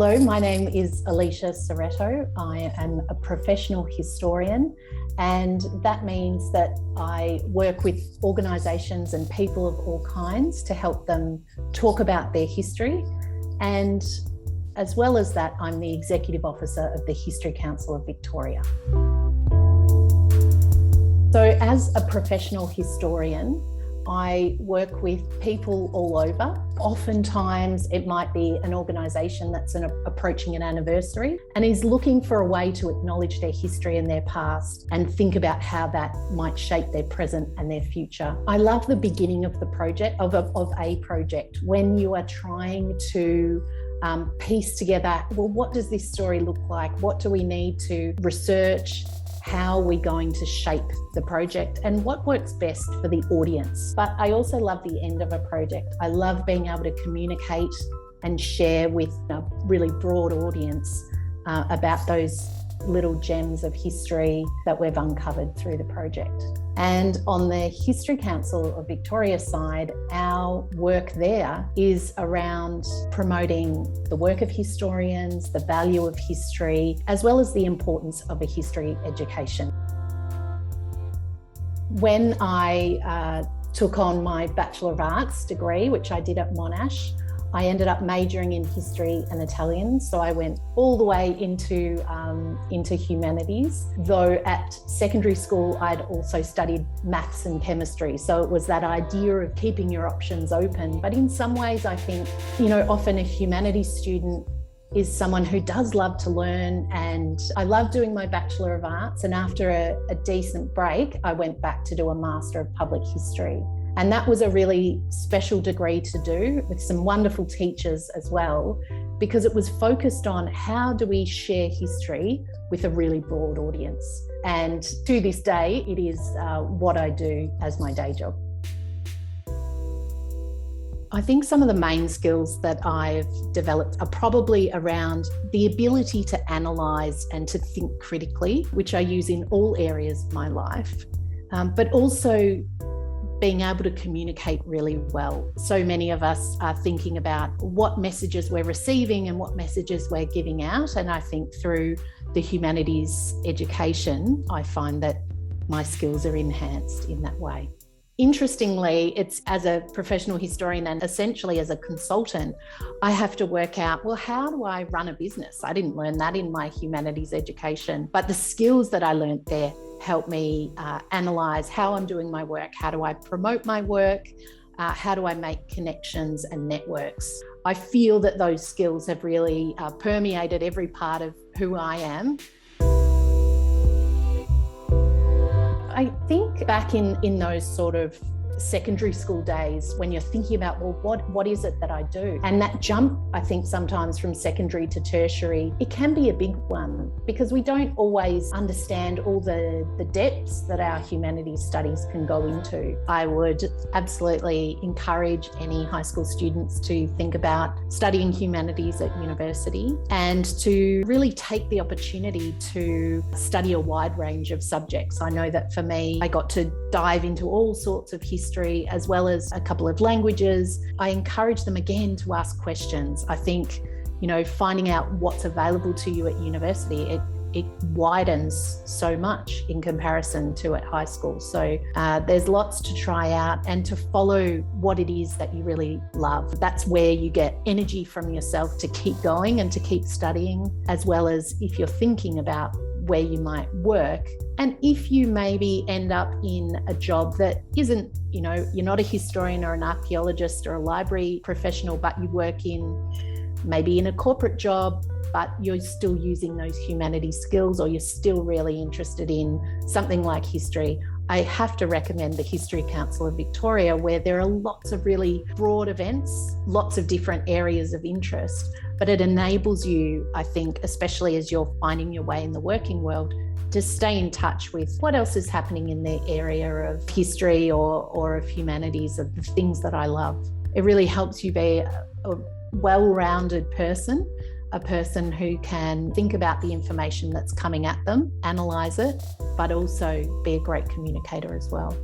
Hello, my name is Alicia Soretto. I am a professional historian, and that means that I work with organisations and people of all kinds to help them talk about their history. And as well as that, I'm the Executive Officer of the History Council of Victoria. So as a professional historian, I work with people all over. Oftentimes it might be an organisation that's approaching an anniversary and is looking for a way to acknowledge their history and their past and think about how that might shape their present and their future. I love the beginning of the project, of a project, when you are trying to piece together, well, what does this story look like? What do we need to research? How are we going to shape the project and what works best for the audience? But I also love the end of a project. I love being able to communicate and share with a really broad audience about those little gems of history that we've uncovered through the project. And on the History Council of Victoria side, our work there is around promoting the work of historians, the value of history, as well as the importance of a history education. When I took on my Bachelor of Arts degree, which I did at Monash, I ended up majoring in history and Italian, so I went all the way into humanities. Though at secondary school, I'd also studied maths and chemistry, so it was that idea of keeping your options open. But in some ways, I think, often a humanities student is someone who does love to learn, and I love doing my Bachelor of Arts. And after a decent break, I went back to do a Master of Public History. And that was a really special degree to do with some wonderful teachers as well, because it was focused on how do we share history with a really broad audience. And to this day, it is what I do as my day job. I think some of the main skills that I've developed are probably around the ability to analyse and to think critically, which I use in all areas of my life, but also being able to communicate really well. So many of us are thinking about what messages we're receiving and what messages we're giving out. And I think through the humanities education, I find that my skills are enhanced in that way. Interestingly, it's as a professional historian and essentially as a consultant, I have to work out, well, how do I run a business? I didn't learn that in my humanities education, but the skills that I learned there help me analyse how I'm doing my work, how do I promote my work, how do I make connections and networks. I feel that those skills have really permeated every part of who I am. I think back in those sort of secondary school days when you're thinking about, well, what is it that I do? And that jump, I think sometimes from secondary to tertiary, it can be a big one because we don't always understand all the depths that our humanities studies can go into. I would absolutely encourage any high school students to think about studying humanities at university and to really take the opportunity to study a wide range of subjects. I know that for me, I got to dive into all sorts of history as well as a couple of languages. I encourage them again to ask questions. I think, finding out what's available to you at university, it widens so much in comparison to at high school. So there's lots to try out and to follow what it is that you really love. That's where you get energy from yourself to keep going and to keep studying, as well as if you're thinking about where you might work. And if you maybe end up in a job that isn't, you're not a historian or an archaeologist or a library professional, but you work maybe in a corporate job, but you're still using those humanities skills, or you're still really interested in something like history, I have to recommend the History Council of Victoria, where there are lots of really broad events, lots of different areas of interest, but it enables you, I think, especially as you're finding your way in the working world, to stay in touch with what else is happening in the area of history or of humanities, of the things that I love. It really helps you be a well-rounded person, a person who can think about the information that's coming at them, analyse it, but also be a great communicator as well.